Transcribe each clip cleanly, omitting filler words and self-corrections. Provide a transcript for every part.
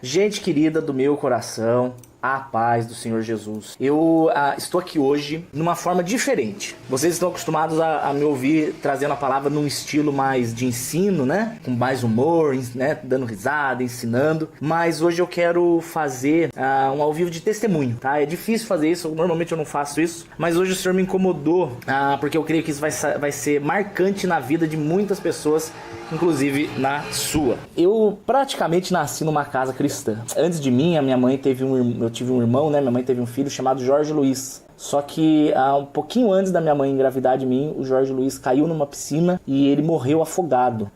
Gente querida do meu coração, a paz do Senhor Jesus. Eu estou aqui hoje numa forma diferente. Vocês estão acostumados a me ouvir trazendo a palavra num estilo mais de ensino, né? Com mais humor, né? Dando risada, ensinando. Mas hoje eu quero fazer um ao vivo de testemunho, tá? É difícil fazer isso, normalmente eu não faço isso. Mas hoje o Senhor me incomodou, porque eu creio que isso vai ser marcante na vida de muitas pessoas, inclusive na sua. Eu praticamente nasci numa casa cristã. Antes de mim, a minha mãe eu tive um irmão, né? Minha mãe teve um filho chamado Jorge Luiz. Só que um pouquinho antes da minha mãe engravidar de mim, o Jorge Luiz caiu numa piscina e ele morreu afogado.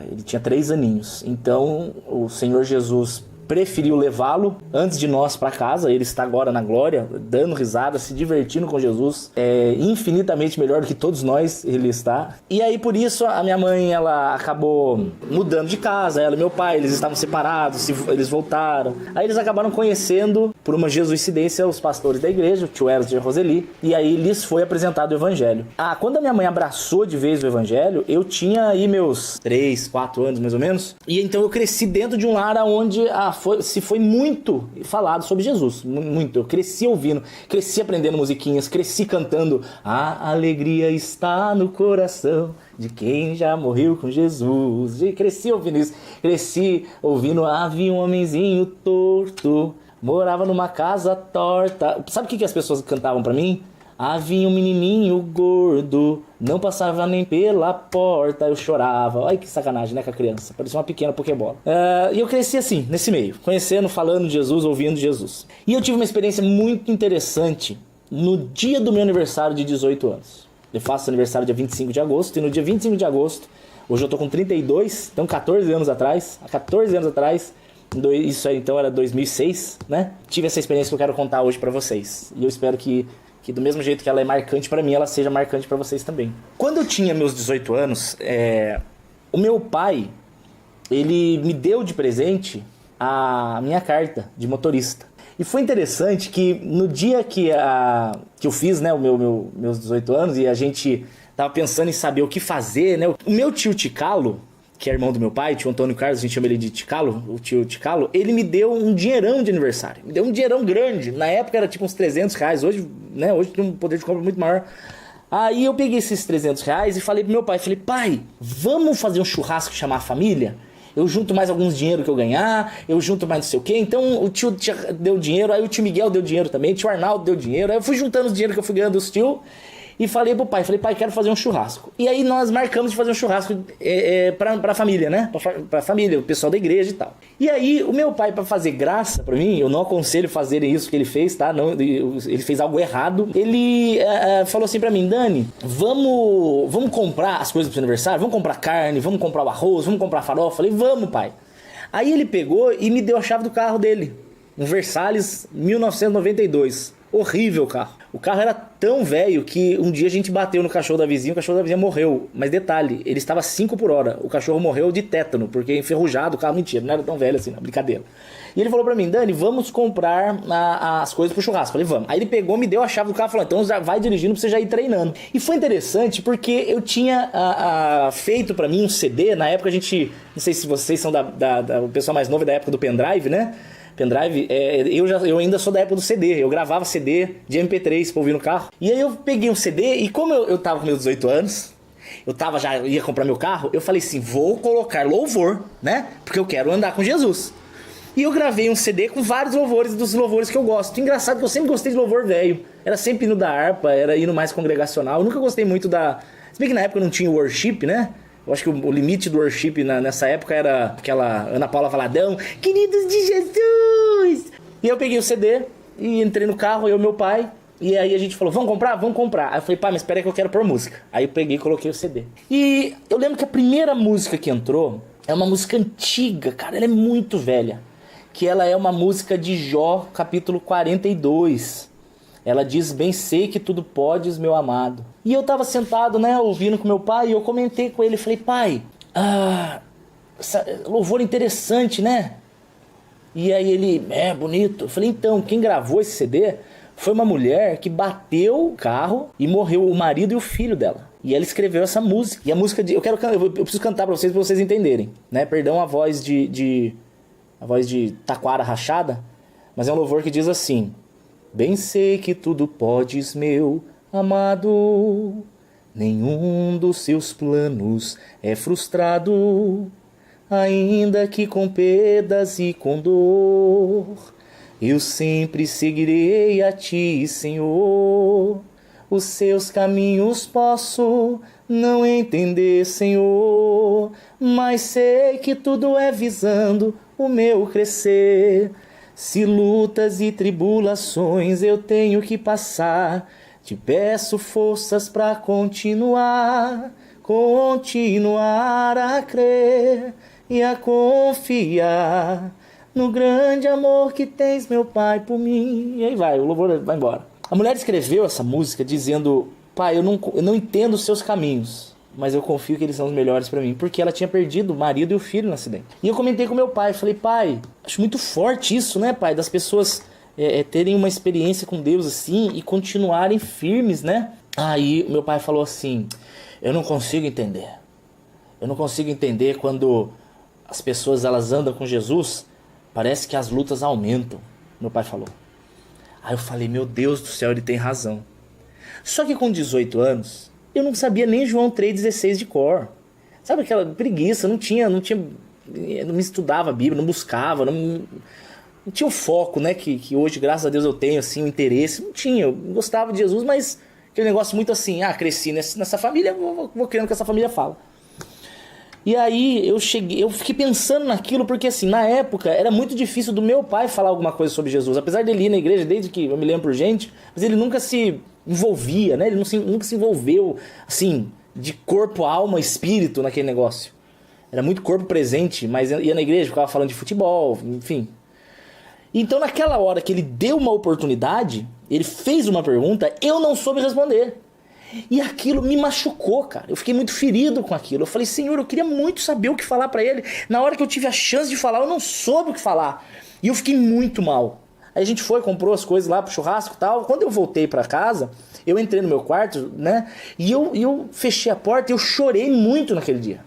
Ele tinha 3 aninhos. Então o Senhor Jesus preferiu levá-lo antes de nós para casa. Ele está agora na glória, dando risada, se divertindo com Jesus. É infinitamente melhor do que todos nós ele está. E aí por isso a minha mãe, ela acabou mudando de casa. Ela e meu pai, eles estavam separados, eles voltaram. Aí eles acabaram conhecendo, por uma jesuicidência, os pastores da igreja, o tio Eros de Roseli. E aí lhes foi apresentado o evangelho. Quando a minha mãe abraçou de vez o evangelho, eu tinha aí meus 3, 4 anos mais ou menos. E então eu cresci dentro de um lar onde se foi muito falado sobre Jesus, muito. Eu cresci ouvindo, cresci aprendendo musiquinhas, cresci cantando A alegria está no coração de quem já morreu com Jesus. E cresci ouvindo isso, cresci ouvindo havia um homenzinho torto, morava numa casa torta. Sabe o que as pessoas cantavam pra mim? Havia um menininho gordo, não passava nem pela porta. Eu chorava. Olha que sacanagem, né, com a criança. Parecia uma pequena pokebola. E eu cresci assim, nesse meio. Conhecendo, falando de Jesus, ouvindo Jesus. E eu tive uma experiência muito interessante no dia do meu aniversário de 18 anos. Eu faço aniversário dia 25 de agosto. E no dia 25 de agosto, hoje eu tô com 32, então 14 anos atrás. Há 14 anos atrás, isso aí então era 2006, né? Tive essa experiência que eu quero contar hoje pra vocês. E eu espero que do mesmo jeito que ela é marcante pra mim, ela seja marcante pra vocês também. Quando eu tinha meus 18 anos, o meu pai, ele me deu de presente a minha carta de motorista. E foi interessante que no dia que eu fiz, né, meus 18 anos, e a gente tava pensando em saber o que fazer, né? O meu tio Ticalo, que é irmão do meu pai, tio Antônio Carlos, a gente chama ele de Ticalo, o tio Ticalo, ele me deu um dinheirão de aniversário. Me deu um dinheirão grande. Na época era tipo uns 300 reais, hoje, né, hoje tem um poder de compra muito maior. Aí eu peguei esses 300 reais e falei pro meu pai, pai, vamos fazer um churrasco e chamar a família? Eu junto mais alguns dinheiro que eu ganhar, eu junto mais não sei o quê. Então o tio deu dinheiro, aí o tio Miguel deu dinheiro também, o tio Arnaldo deu dinheiro. Aí eu fui juntando os dinheiro que eu fui ganhando dos tio. E falei pro pai, pai, quero fazer um churrasco. E aí nós marcamos de fazer um churrasco pra família, né? Pra família, o pessoal da igreja e tal. E aí o meu pai, pra fazer graça pra mim, eu não aconselho fazerem isso que ele fez, tá? Não, ele fez algo errado. Ele falou assim pra mim, Dani, vamos comprar as coisas pro seu aniversário? Vamos comprar carne, vamos comprar o arroz, vamos comprar a farofa? Eu falei, vamos, pai. Aí ele pegou e me deu a chave do carro dele. Um Versalhes 1992. Horrível carro. O carro era tão velho que um dia a gente bateu no cachorro da vizinha, o cachorro da vizinha morreu. Mas detalhe, ele estava 5 por hora. O cachorro morreu de tétano, porque enferrujado o carro. Mentira, não era tão velho assim, não, brincadeira. E ele falou pra mim, Dani, vamos comprar as coisas pro churrasco. Falei, vamos. Aí ele pegou, me deu a chave do carro e falou, então já vai dirigindo pra você já ir treinando. E foi interessante porque eu tinha feito pra mim um CD. Na época a gente, não sei se vocês são o pessoal mais novo da época do pendrive, né? Pendrive, eu ainda sou da época do CD. Eu gravava CD de MP3 pra ouvir no carro. E aí eu peguei um CD e como eu tava com meus 18 anos, ia comprar meu carro, eu falei assim, vou colocar louvor, né? Porque eu quero andar com Jesus. E eu gravei um CD com vários louvores, dos louvores que eu gosto. Engraçado que eu sempre gostei de louvor velho. Era sempre hino da harpa, era hino mais congregacional. Eu nunca gostei muito Se bem que na época não tinha worship, né? Eu acho que o limite do worship nessa época era aquela Ana Paula Valadão, queridos de Jesus! E eu peguei o CD e entrei no carro, eu e meu pai, e aí a gente falou, vamos comprar? Vamos comprar. Aí eu falei, pai, mas espera aí que eu quero pôr música. Aí eu peguei e coloquei o CD. E eu lembro que a primeira música que entrou é uma música antiga, cara, ela é muito velha. Que ela é uma música de Jó, capítulo 42. Ela diz, bem sei que tudo podes, meu amado. E eu tava sentado, né, ouvindo com meu pai, e eu comentei com ele, falei, pai, louvor interessante, né? E aí ele, bonito. Eu falei, então, quem gravou esse CD foi uma mulher que bateu o carro e morreu o marido e o filho dela. E ela escreveu essa música. E a música eu preciso cantar pra vocês entenderem, né? Perdão a voz a voz de taquara rachada, mas é um louvor que diz assim: bem sei que tudo podes, meu amado, nenhum dos seus planos é frustrado, ainda que com perdas e com dor, eu sempre seguirei a ti, Senhor. Os seus caminhos posso não entender, Senhor, mas sei que tudo é visando o meu crescer. Se lutas e tribulações eu tenho que passar, te peço forças para continuar a crer e a confiar no grande amor que tens, meu Pai, por mim. E aí vai, o louvor vai embora. A mulher escreveu essa música dizendo: Pai, eu não entendo os seus caminhos, mas eu confio que eles são os melhores para mim. Porque ela tinha perdido o marido e o filho no acidente. E eu comentei com meu pai, falei: pai, acho muito forte isso, né, pai? Das pessoas terem uma experiência com Deus assim e continuarem firmes, né? Aí meu pai falou assim: eu não consigo entender. Eu não consigo entender quando as pessoas elas andam com Jesus, parece que as lutas aumentam. Meu pai falou. Aí eu falei: meu Deus do céu, ele tem razão. Só que com 18 anos, eu não sabia nem João 3,16 de cor. Sabe aquela preguiça, não me estudava a Bíblia, não buscava, não tinha o foco, né, que hoje, graças a Deus, eu tenho, assim, o interesse. Não tinha, eu gostava de Jesus, mas aquele negócio muito assim: cresci nessa família, vou criando o que essa família fala. E aí eu fiquei pensando naquilo, porque assim, na época era muito difícil do meu pai falar alguma coisa sobre Jesus. Apesar dele ir na igreja desde que eu me lembro por gente, mas ele nunca se envolvia, né? Ele nunca se envolveu, assim, de corpo, alma, espírito naquele negócio. Era muito corpo presente, mas ia na igreja, ficava falando de futebol, enfim. Então naquela hora que ele deu uma oportunidade, ele fez uma pergunta, eu não soube responder. E aquilo me machucou, cara. Eu fiquei muito ferido com aquilo. Eu falei: Senhor, eu queria muito saber o que falar pra ele. Na hora que eu tive a chance de falar, eu não soube o que falar. E eu fiquei muito mal. Aí a gente comprou as coisas lá pro churrasco e tal. Quando eu voltei pra casa, eu entrei no meu quarto, né? E eu fechei a porta e eu chorei muito naquele dia.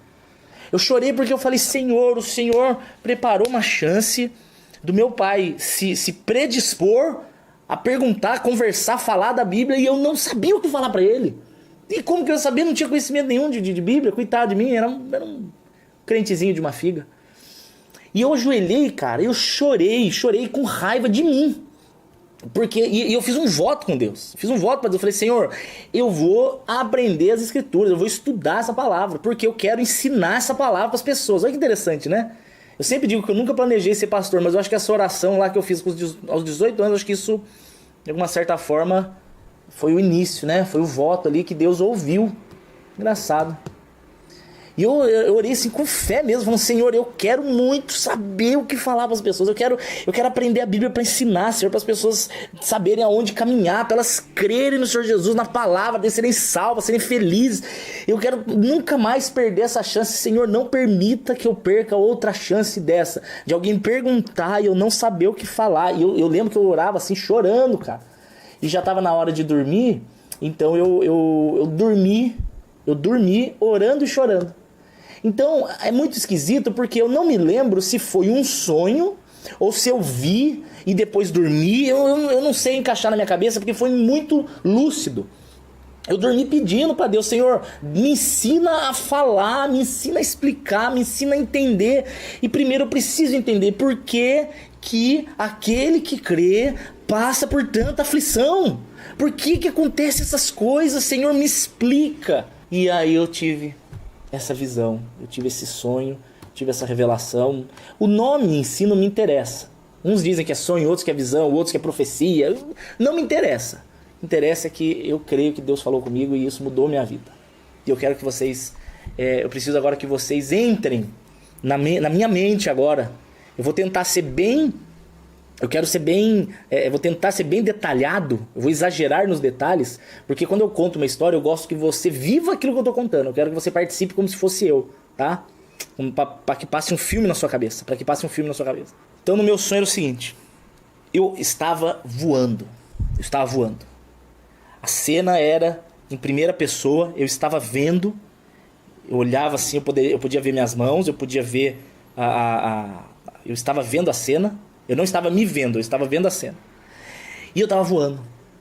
Eu chorei porque eu falei: Senhor, o Senhor preparou uma chance do meu pai se predispor a perguntar, a conversar, a falar da Bíblia, e eu não sabia o que falar pra ele. E como que eu sabia? Não tinha conhecimento nenhum de Bíblia. Coitado de mim, era um crentezinho de uma figa. E eu ajoelhei, cara, eu chorei com raiva de mim. Porque, e eu fiz um voto com Deus. Fiz um voto para Deus. Eu falei: Senhor, eu vou aprender as Escrituras, eu vou estudar essa palavra, porque eu quero ensinar essa palavra para as pessoas. Olha que interessante, né? Eu sempre digo que eu nunca planejei ser pastor, mas eu acho que essa oração lá que eu fiz aos 18 anos, acho que isso, de alguma certa forma, foi o início, né? Foi o voto ali que Deus ouviu. Engraçado. E eu orei assim com fé mesmo, falando: Senhor, eu quero muito saber o que falar para as pessoas. Eu quero aprender a Bíblia para ensinar, Senhor, para as pessoas saberem aonde caminhar, para elas crerem no Senhor Jesus, na palavra, de serem salvas, serem felizes. Eu quero nunca mais perder essa chance. Senhor, não permita que eu perca outra chance dessa, de alguém perguntar e eu não saber o que falar. E eu lembro que eu orava assim, chorando, cara. E já estava na hora de dormir, então eu dormi orando e chorando. Então é muito esquisito, porque eu não me lembro se foi um sonho ou se eu vi e depois dormi. Eu não sei encaixar na minha cabeça, porque foi muito lúcido. Eu dormi pedindo para Deus: Senhor, me ensina a falar, me ensina a explicar, me ensina a entender. E primeiro eu preciso entender por que aquele que crê passa por tanta aflição. Por que acontecem essas coisas? Senhor, me explica. E aí eu tive essa visão, eu tive esse sonho, tive essa revelação. O nome em si não me interessa. Uns dizem que é sonho, outros que é visão, outros que é profecia. Não me interessa. Interessa que eu creio que Deus falou comigo e isso mudou minha vida. E eu quero que vocês, eu preciso agora que vocês entrem na minha mente agora. Eu vou tentar ser bem, vou tentar ser bem detalhado, eu vou exagerar nos detalhes, porque quando eu conto uma história, eu gosto que você viva aquilo que eu tô contando. Eu quero que você participe como se fosse eu, tá? Para que passe um filme na sua cabeça, Então no meu sonho era o seguinte: eu estava voando. A cena era em primeira pessoa, eu estava vendo, eu olhava assim, eu podia ver minhas mãos, eu podia ver Eu estava vendo a cena. Eu não estava me vendo, eu estava vendo a cena. E eu estava voando.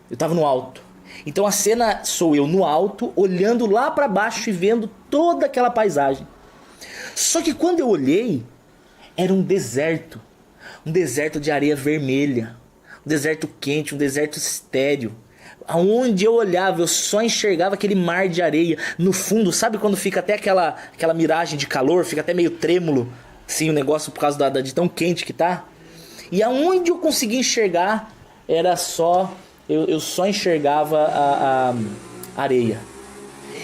Eu estava no alto. Então a cena sou eu no alto, olhando lá para baixo e vendo toda aquela paisagem. Só que quando eu olhei, era um deserto. Um deserto de areia vermelha. Um deserto quente, um deserto estéril. Aonde eu olhava, eu só enxergava aquele mar de areia. No fundo, sabe quando fica até aquela miragem de calor, fica até meio trêmulo, assim, o negócio por causa de tão quente que tá? E aonde eu conseguia enxergar, era só... Eu só enxergava a areia.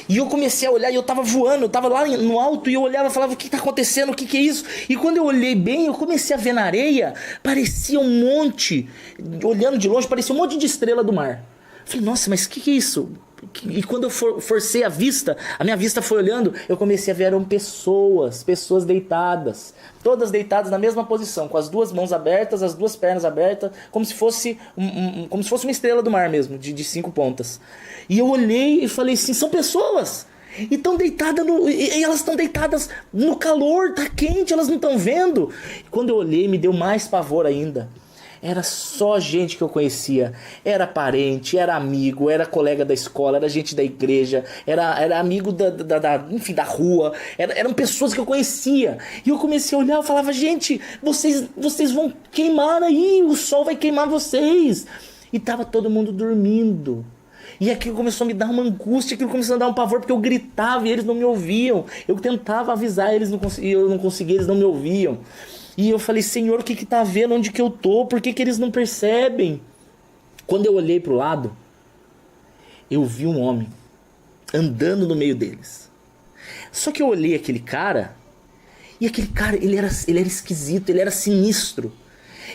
E eu comecei a olhar e eu tava voando, eu tava lá no alto e eu olhava e falava, o que tá acontecendo, o que é isso? E quando eu olhei bem, eu comecei a ver na areia, parecia um monte, olhando de longe, parecia um monte de estrela do mar. Eu falei, nossa, mas o que é isso? E quando eu forcei a vista, a minha vista foi olhando, eu comecei a ver, eram pessoas deitadas, todas deitadas na mesma posição, com as duas mãos abertas, as duas pernas abertas, como se fosse como se fosse uma estrela do mar mesmo, de 5 pontas. E eu olhei e falei assim, são pessoas, e estão deitadas e elas estão deitadas no calor, tá quente, elas não estão vendo. E quando eu olhei, me deu mais pavor ainda. Era só gente que eu conhecia, era parente, era amigo, era colega da escola, era gente da igreja, era amigo enfim, da rua, eram pessoas que eu conhecia. E eu comecei a olhar e falava, gente, vocês vão queimar aí, o sol vai queimar vocês. E tava todo mundo dormindo. E aquilo começou a me dar uma angústia, aquilo começou a dar um pavor, porque eu gritava e eles não me ouviam. Eu tentava avisar, eu não conseguia, eles não me ouviam. E eu falei, Senhor, o que tá vendo? Onde que eu tô? Por que eles não percebem? Quando eu olhei pro lado, eu vi um homem andando no meio deles. Só que eu olhei aquele cara, e aquele cara, ele era esquisito, ele era sinistro.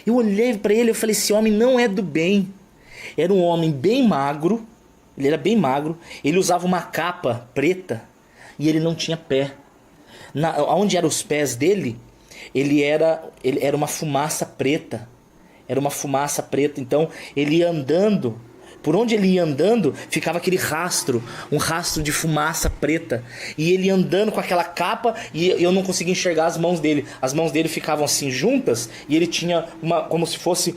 Eu olhei pra ele e falei, esse homem não é do bem. Era um homem bem magro, ele era bem magro, ele usava uma capa preta e ele não tinha pé. Onde eram os pés dele, ele era uma fumaça preta. Era uma fumaça preta. Então ele ia andando, por onde ele ia andando, ficava aquele rastro, um rastro de fumaça preta. E ele andando com aquela capa, e eu não conseguia enxergar as mãos dele. As mãos dele ficavam assim juntas, e ele tinha como se fosse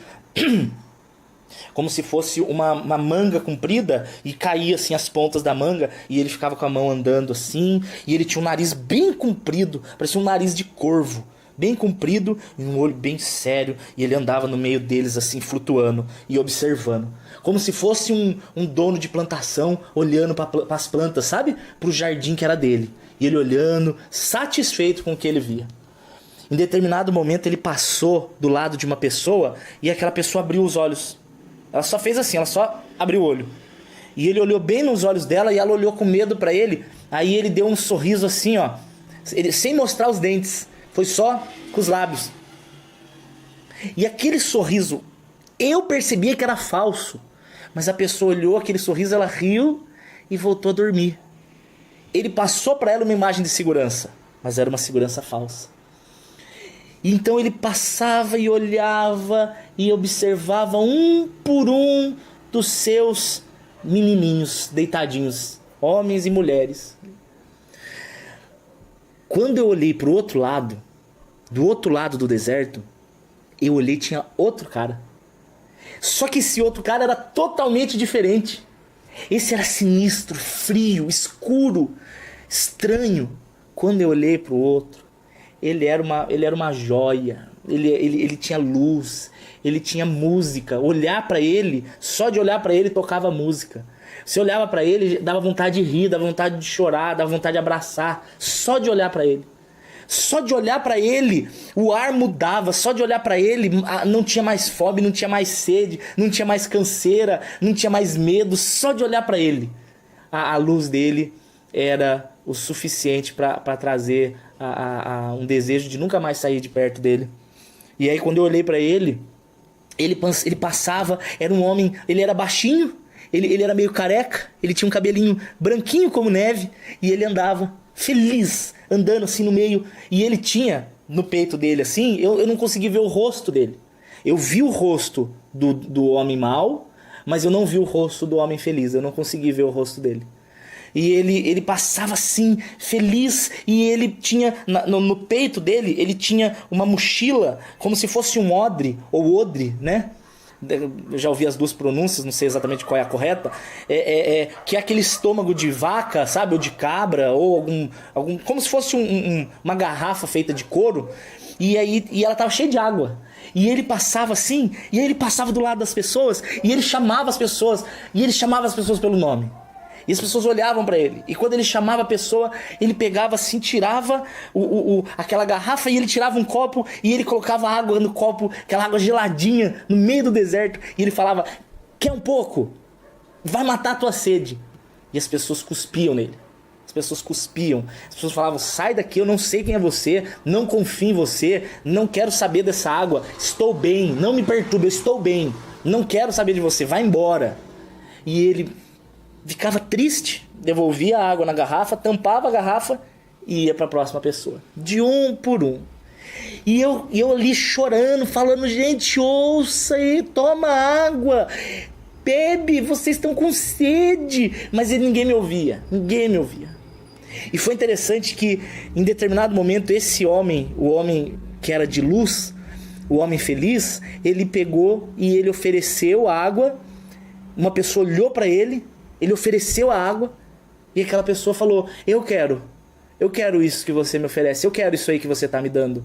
uma manga comprida, e caía assim as pontas da manga, e ele ficava com a mão andando assim, e ele tinha um nariz bem comprido, parecia um nariz de corvo, bem comprido, e um olho bem sério, e ele andava no meio deles assim, flutuando e observando, como se fosse um dono de plantação olhando para as plantas, sabe? Para o jardim que era dele, e ele olhando, satisfeito com o que ele via. Em determinado momento ele passou do lado de uma pessoa, e aquela pessoa abriu os olhos. Ela só fez assim, ela só abriu o olho. E ele olhou bem nos olhos dela, e ela olhou com medo para ele. Aí ele deu um sorriso assim, ó, sem mostrar os dentes, foi só com os lábios. E aquele sorriso, eu percebia que era falso, mas a pessoa olhou aquele sorriso, ela riu e voltou a dormir. Ele passou para ela uma imagem de segurança, mas era uma segurança falsa. E então ele passava e olhava e observava um por um dos seus menininhos deitadinhos, homens e mulheres. Quando eu olhei para o outro lado, do outro lado do deserto, eu olhei e tinha outro cara. Só que esse outro cara era totalmente diferente. Esse era sinistro, frio, escuro, estranho. Quando eu olhei para o outro, ele era uma joia, ele tinha luz, ele tinha música. Olhar para ele, só de olhar para ele tocava música. Você olhava para ele, dava vontade de rir, dava vontade de chorar, dava vontade de abraçar, só de olhar para ele. Só de olhar para ele, o ar mudava. Só de olhar para ele, não tinha mais fome, não tinha mais sede, não tinha mais canseira, não tinha mais medo. Só de olhar para ele, a luz dele era o suficiente para trazer um desejo de nunca mais sair de perto dele. E aí quando eu olhei para ele passava, era um homem, ele era baixinho, ele era meio careca, ele tinha um cabelinho branquinho como neve, e ele andava feliz, andando assim no meio, e ele tinha no peito dele assim, eu não consegui ver o rosto dele. Eu vi o rosto do homem mau, mas eu não vi o rosto do homem feliz, eu não consegui ver o rosto dele. E ele passava assim, feliz, e ele tinha, no peito dele, ele tinha uma mochila, como se fosse um odre, ou odre, né? Eu já ouvi as duas pronúncias, não sei exatamente qual é a correta, que é aquele estômago de vaca, sabe, ou de cabra, ou algum como se fosse uma garrafa feita de couro, e ela tava cheia de água. E ele passava assim, e aí ele passava do lado das pessoas, e ele chamava as pessoas pelo nome. E as pessoas olhavam para ele. E quando ele chamava a pessoa, ele pegava assim, tirava aquela garrafa, e ele tirava um copo, e ele colocava água no copo, aquela água geladinha, no meio do deserto. E ele falava, quer um pouco? Vai matar a tua sede. E as pessoas cuspiam nele. As pessoas cuspiam. As pessoas falavam, sai daqui, eu não sei quem é você, não confio em você, não quero saber dessa água, estou bem, não me perturbe, eu estou bem, não quero saber de você, vai embora. E ele ficava triste, devolvia a água na garrafa, tampava a garrafa e ia para a próxima pessoa, de um por um. E eu ali chorando, falando, gente, ouça aí, toma água, bebe, vocês estão com sede. Mas ninguém me ouvia. E foi interessante que em determinado momento esse homem, o homem que era de luz, o homem feliz, ele pegou e ele ofereceu água. Uma pessoa olhou para ele ofereceu a água, e aquela pessoa falou, eu quero isso que você me oferece, eu quero isso aí que você está me dando.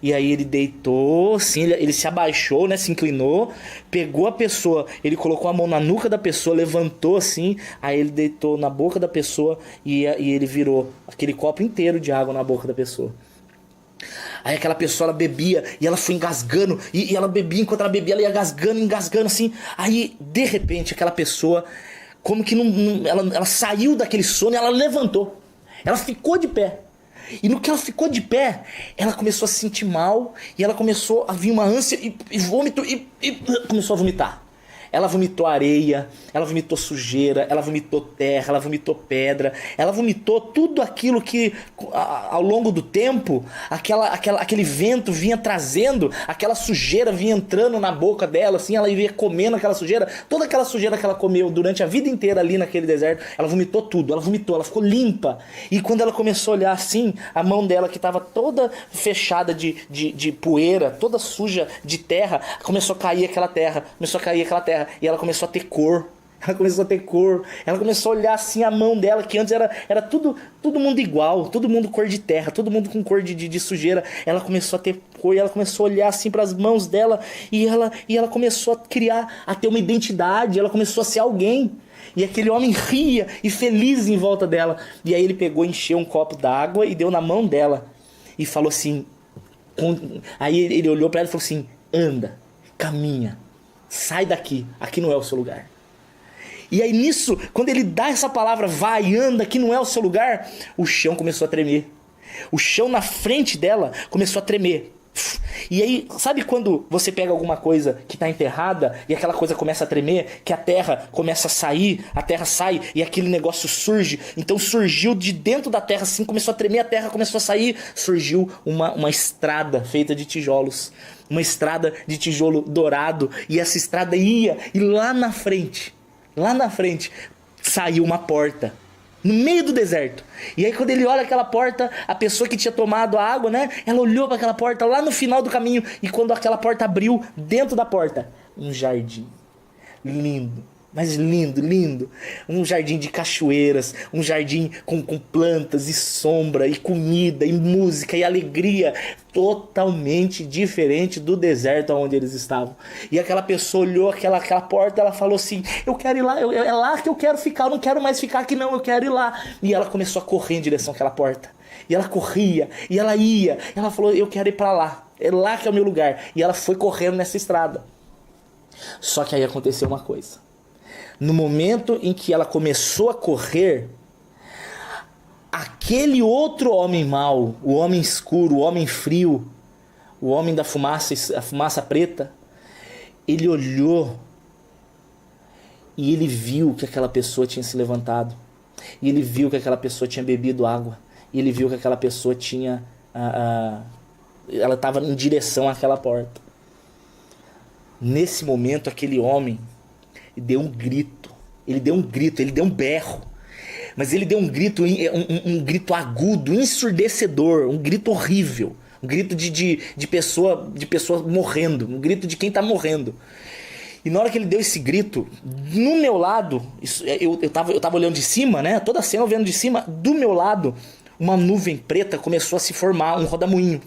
E aí ele deitou, assim, ele se abaixou, né, se inclinou, pegou a pessoa, ele colocou a mão na nuca da pessoa, levantou assim, aí ele deitou na boca da pessoa e ele virou aquele copo inteiro de água na boca da pessoa. Aí aquela pessoa, ela bebia e ela foi engasgando, e ela bebia, enquanto ela bebia, ela ia engasgando assim. Aí, de repente, aquela pessoa, como que ela saiu daquele sono e ela levantou. Ela ficou de pé. E no que ela ficou de pé, ela começou a se sentir mal, e ela começou a vir uma ânsia e vômito, e começou a vomitar. Ela vomitou areia, ela vomitou sujeira, ela vomitou terra, ela vomitou pedra, ela vomitou tudo aquilo que ao longo do tempo aquele vento vinha trazendo, aquela sujeira vinha entrando na boca dela, assim, ela ia comendo aquela sujeira, toda aquela sujeira que ela comeu durante a vida inteira ali naquele deserto, ela vomitou tudo, ela ficou limpa. E quando ela começou a olhar assim, a mão dela que estava toda fechada de poeira, toda suja de terra, começou a cair aquela terra, e ela começou a ter cor. Ela começou a olhar assim a mão dela, que antes era todo mundo igual, todo mundo cor de terra, todo mundo com cor de sujeira. Ela começou a ter cor, e ela começou a olhar assim para as mãos dela, e ela começou a ter uma identidade, ela começou a ser alguém. E aquele homem ria e feliz em volta dela. E aí ele pegou, encheu um copo d'água e deu na mão dela e falou assim, aí ele olhou para ela e falou assim, anda, caminha, sai daqui, aqui não é o seu lugar. E aí nisso, quando ele dá essa palavra, vai, anda, aqui não é o seu lugar, o chão começou a tremer. O chão na frente dela começou a tremer. E aí, sabe quando você pega alguma coisa que está enterrada e aquela coisa começa a tremer, que a terra começa a sair, a terra sai e aquele negócio surge? Então surgiu de dentro da terra assim, começou a tremer, a terra começou a sair, surgiu uma estrada feita de tijolos, uma estrada de tijolo dourado, e essa estrada ia, e lá na frente saiu uma porta no meio do deserto. E aí quando ele olha aquela porta, a pessoa que tinha tomado a água, né, ela olhou para aquela porta lá no final do caminho, e quando aquela porta abriu, dentro da porta, um jardim lindo, mas lindo, um jardim de cachoeiras, um jardim com plantas e sombra e comida e música e alegria, totalmente diferente do deserto onde eles estavam. E aquela pessoa olhou aquela porta, ela falou assim, eu quero ir lá, é lá que eu quero ficar, eu não quero mais ficar aqui não, eu quero ir lá. E ela começou a correr em direção àquela porta, e ela corria, e ela ia, ela falou, eu quero ir para lá, é lá que é o meu lugar. E ela foi correndo nessa estrada. Só que aí aconteceu uma coisa. No momento em que ela começou a correr, aquele outro homem mau, o homem escuro, o homem frio, o homem da fumaça, a fumaça preta, ele olhou e ele viu que aquela pessoa tinha se levantado, e ele viu que aquela pessoa tinha bebido água, e ele viu que aquela pessoa tinha ela estava em direção àquela porta. Nesse momento aquele homem deu um grito, ele deu um berro, Mas ele deu um grito, um grito agudo, ensurdecedor, um grito horrível. Um grito de pessoa morrendo, um grito de quem tá morrendo. E na hora que ele deu esse grito, no meu lado, eu tava olhando de cima, né? Toda a cena eu vendo de cima, do meu lado, uma nuvem preta começou a se formar, um rodamuinho.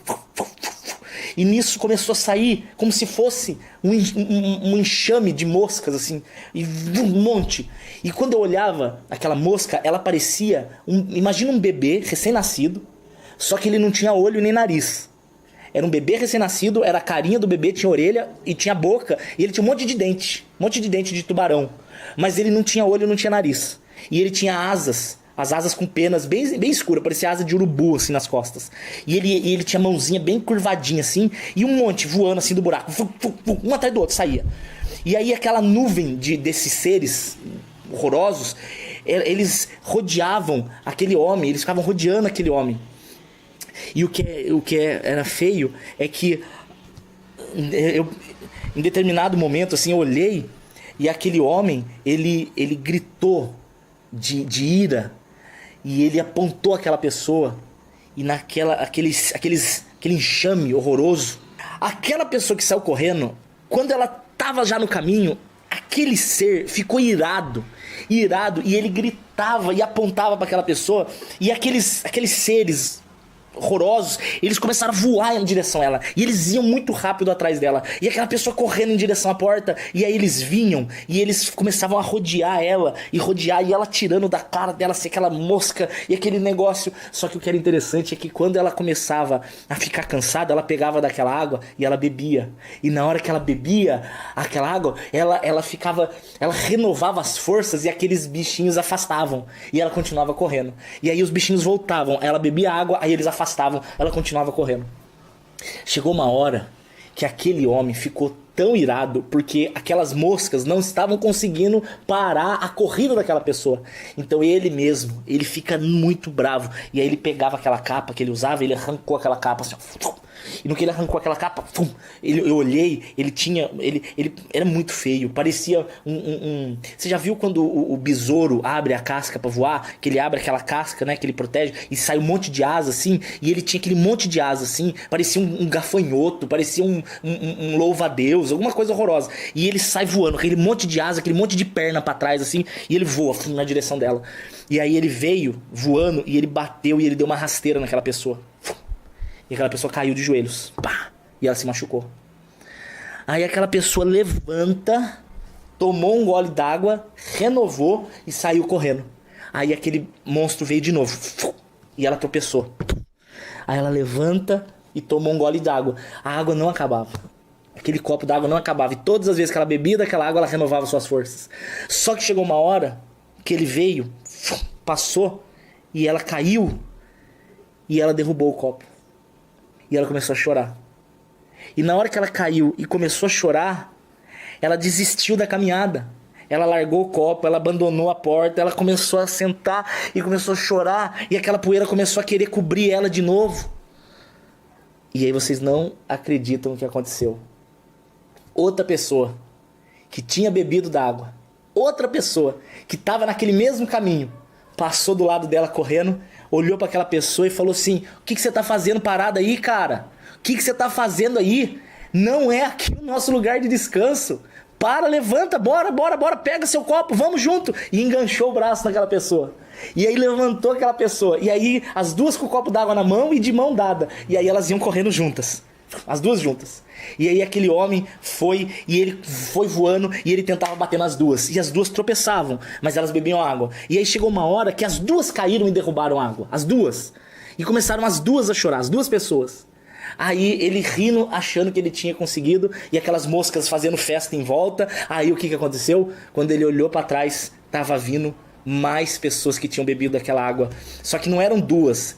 E nisso começou a sair como se fosse um enxame de moscas, assim, e um monte. E quando eu olhava aquela mosca, ela parecia, imagina um bebê recém-nascido, só que ele não tinha olho nem nariz. Era um bebê recém-nascido, era a carinha do bebê, tinha orelha e tinha boca, e ele tinha um monte de dente de tubarão. Mas ele não tinha olho, não tinha nariz. E ele tinha asas, as asas com penas bem escuras, parecia asa de urubu, assim, nas costas. E ele tinha mãozinha bem curvadinha, assim, e um monte voando, assim, do buraco. Um atrás do outro, saía. E aí aquela nuvem desses seres horrorosos, eles rodeavam aquele homem, eles ficavam rodeando aquele homem. E o que era feio é que eu, em determinado momento, assim, eu olhei e aquele homem, ele gritou de ira e ele apontou aquela pessoa e aquele enxame horroroso, aquela pessoa que saiu correndo, quando ela tava já no caminho, aquele ser ficou irado e ele gritava e apontava para aquela pessoa e aqueles seres horrorosos, eles começaram a voar em direção a ela, e eles iam muito rápido atrás dela, e aquela pessoa correndo em direção à porta, e aí eles vinham, e eles começavam a rodear ela, e ela tirando da cara dela, assim, aquela mosca, e aquele negócio. Só que o que era interessante é que quando ela começava a ficar cansada, ela pegava daquela água, e ela bebia, e na hora que ela bebia aquela água, ela renovava as forças, e aqueles bichinhos afastavam, e ela continuava correndo, e aí os bichinhos voltavam, ela bebia água, aí eles afastavam, ela continuava correndo. Chegou uma hora que aquele homem ficou tão irado porque aquelas moscas não estavam conseguindo parar a corrida daquela pessoa. Então ele fica muito bravo. E aí ele pegava aquela capa que ele usava, ele arrancou aquela capa assim, e no que ele arrancou aquela capa, eu olhei, ele era muito feio, parecia Você já viu quando o besouro abre a casca pra voar? Que ele abre aquela casca, né, que ele protege, e sai um monte de asa assim, e ele tinha aquele monte de asa assim, parecia um gafanhoto, parecia um louva-a-Deus, alguma coisa horrorosa. E ele sai voando, aquele monte de asa, aquele monte de perna pra trás assim, e ele voa na direção dela. E aí ele veio voando, e ele bateu, e ele deu uma rasteira naquela pessoa. E aquela pessoa caiu de joelhos. Pá! E ela se machucou. Aí aquela pessoa levanta, tomou um gole d'água, renovou e saiu correndo. Aí aquele monstro veio de novo. E ela tropeçou. Aí ela levanta e tomou um gole d'água. A água não acabava. Aquele copo d'água não acabava. E todas as vezes que ela bebia daquela água, ela renovava suas forças. Só que chegou uma hora que ele veio, passou, e ela caiu, e ela derrubou o copo. E ela começou a chorar. E na hora que ela caiu e começou a chorar, ela desistiu da caminhada. Ela largou o copo, ela abandonou a porta, ela começou a sentar e começou a chorar. E aquela poeira começou a querer cobrir ela de novo. E aí vocês não acreditam no que aconteceu. Outra pessoa que tinha bebido d'água, outra pessoa que estava naquele mesmo caminho, passou do lado dela correndo, olhou para aquela pessoa e falou assim: o que você tá fazendo parado aí, cara? O que você tá fazendo aí? Não é aqui o nosso lugar de descanso. Para, levanta, bora, pega seu copo, vamos junto. E enganchou o braço naquela pessoa. E aí levantou aquela pessoa. E aí as duas com o copo d'água na mão e de mão dada. E aí elas iam correndo juntas. As duas juntas. E aí aquele homem foi, e ele foi voando, e ele tentava bater nas duas. E as duas tropeçavam, mas elas bebiam água. E aí chegou uma hora que as duas caíram e derrubaram água. As duas. E começaram as duas a chorar, as duas pessoas. Aí ele rindo, achando que ele tinha conseguido, e aquelas moscas fazendo festa em volta. Aí o que aconteceu? Quando ele olhou pra trás, tava vindo mais pessoas que tinham bebido daquela água. Só que não eram duas,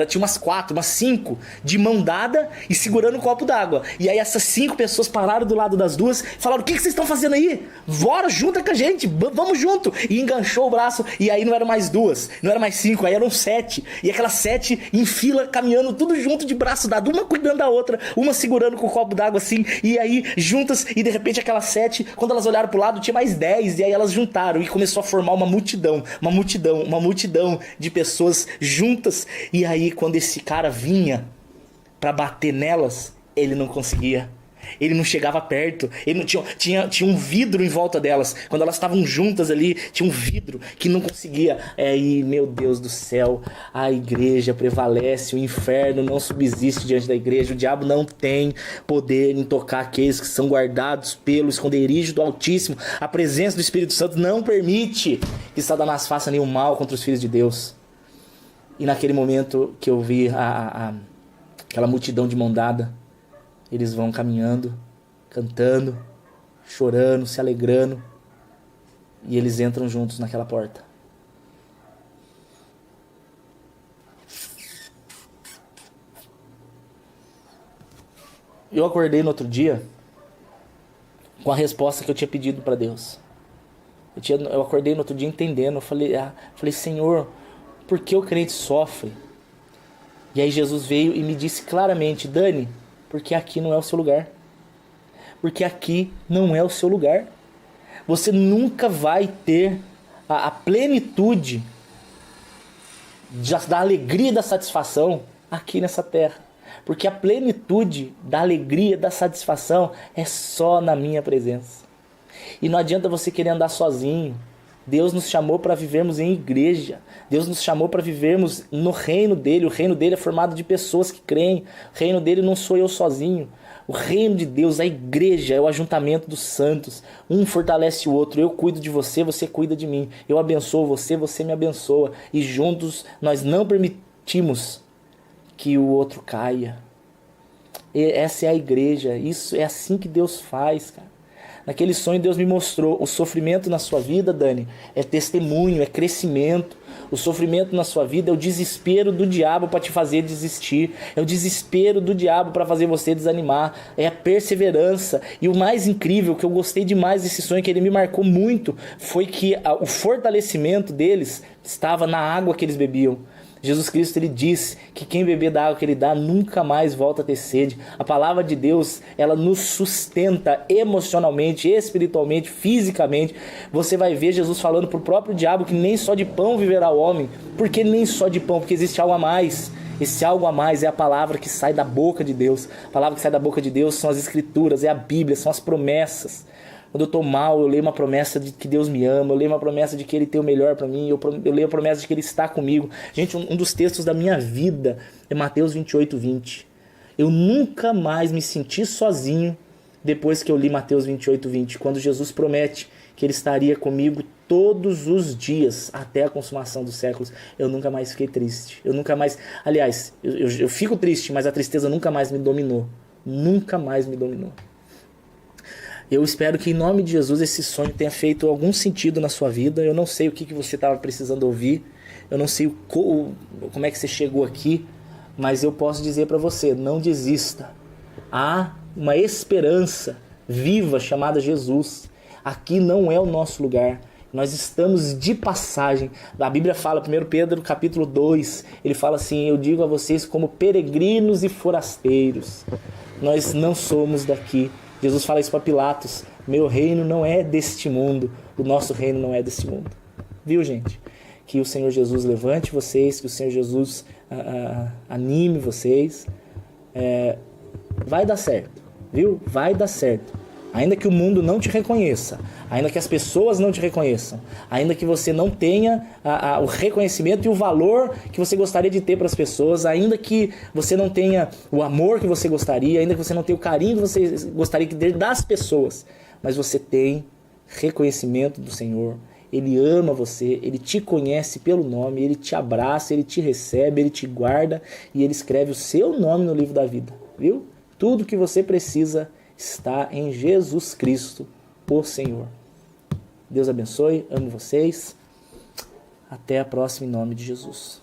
tinha umas 4, umas 5 de mão dada e segurando um copo d'água. E aí essas 5 pessoas pararam do lado das duas e falaram: o que vocês estão fazendo aí? Bora, junta com a gente, vamos junto. E enganchou o braço, e aí não eram mais 2, não eram mais 5, aí eram 7. E aquelas 7 em fila, caminhando tudo junto de braço dado, uma cuidando da outra, uma segurando com o copo d'água assim, e aí juntas, e de repente aquelas 7, quando elas olharam pro lado, tinha mais 10, e aí elas juntaram e começou a formar uma multidão. multidão de pessoas juntas. E aí, quando esse cara vinha para bater nelas, ele não conseguia. Ele não chegava perto. Ele não tinha um vidro em volta delas. Quando elas estavam juntas ali, tinha um vidro que não conseguia. E, meu Deus do céu, a igreja prevalece, o inferno não subsiste diante da igreja. O diabo não tem poder em tocar aqueles que são guardados pelo esconderijo do Altíssimo. A presença do Espírito Santo não permite que Satanás faça nenhum mal contra os filhos de Deus. E naquele momento que eu vi aquela multidão de mão dada, eles vão caminhando, cantando, chorando, se alegrando. E eles entram juntos naquela porta. Eu acordei no outro dia com a resposta que eu tinha pedido para Deus. Eu acordei no outro dia entendendo. Eu falei, Senhor, por que o crente sofre? E aí Jesus veio e me disse claramente, Dani, porque aqui não é o seu lugar. Porque aqui não é o seu lugar. Você nunca vai ter a plenitude da alegria e da satisfação aqui nessa terra. Porque a plenitude da alegria e da satisfação é só na minha presença. E não adianta você querer andar sozinho. Deus nos chamou para vivermos em igreja. Deus nos chamou para vivermos no reino dele. O reino dele é formado de pessoas que creem. O reino dele não sou eu sozinho. O reino de Deus, a igreja, é o ajuntamento dos santos. Um fortalece o outro. Eu cuido de você, você cuida de mim. Eu abençoo você, você me abençoa. E juntos nós não permitimos que o outro caia. Essa é a igreja. Isso é assim que Deus faz, cara. Naquele sonho Deus me mostrou, o sofrimento na sua vida, Dani, é testemunho, é crescimento. O sofrimento na sua vida é o desespero do diabo para te fazer desistir. É o desespero do diabo para fazer você desanimar. É a perseverança. E o mais incrível, que eu gostei demais desse sonho, que ele me marcou muito, foi que o fortalecimento deles estava na água que eles bebiam. Jesus Cristo, ele diz que quem beber da água que ele dá nunca mais volta a ter sede. A palavra de Deus, ela nos sustenta emocionalmente, espiritualmente, fisicamente. Você vai ver Jesus falando pro próprio diabo que nem só de pão viverá o homem. Por que nem só de pão? Porque existe algo a mais. Esse algo a mais é a palavra que sai da boca de Deus. A palavra que sai da boca de Deus são as escrituras, é a Bíblia, são as promessas. Quando eu estou mal, eu leio uma promessa de que Deus me ama, eu leio uma promessa de que Ele tem o melhor para mim, eu leio a promessa de que Ele está comigo. Gente, um dos textos da minha vida é Mateus 28:20. Eu nunca mais me senti sozinho depois que eu li Mateus 28:20, quando Jesus promete que Ele estaria comigo todos os dias até a consumação dos séculos. Eu nunca mais fiquei triste. Eu nunca mais... Aliás, eu fico triste, mas a tristeza nunca mais me dominou. Nunca mais me dominou. Eu espero que em nome de Jesus esse sonho tenha feito algum sentido na sua vida. Eu não sei o que você estava precisando ouvir. Eu não sei como é que você chegou aqui. Mas eu posso dizer para você, não desista. Há uma esperança viva chamada Jesus. Aqui não é o nosso lugar. Nós estamos de passagem. A Bíblia fala, 1 Pedro capítulo 2, ele fala assim, eu digo a vocês como peregrinos e forasteiros. Nós não somos daqui. Jesus fala isso para Pilatos, meu reino não é deste mundo, o nosso reino não é deste mundo. Viu, gente? Que o Senhor Jesus levante vocês, que o Senhor Jesus anime vocês. Vai dar certo, viu? Vai dar certo. Ainda que o mundo não te reconheça, ainda que as pessoas não te reconheçam, ainda que você não tenha o reconhecimento e o valor que você gostaria de ter para as pessoas, ainda que você não tenha o amor que você gostaria, ainda que você não tenha o carinho que você gostaria de ter das pessoas, mas você tem reconhecimento do Senhor. Ele ama você, Ele te conhece pelo nome, Ele te abraça, Ele te recebe, Ele te guarda e Ele escreve o seu nome no livro da vida, viu? Tudo que você precisa está em Jesus Cristo, o Senhor. Deus abençoe, amo vocês. Até a próxima em nome de Jesus.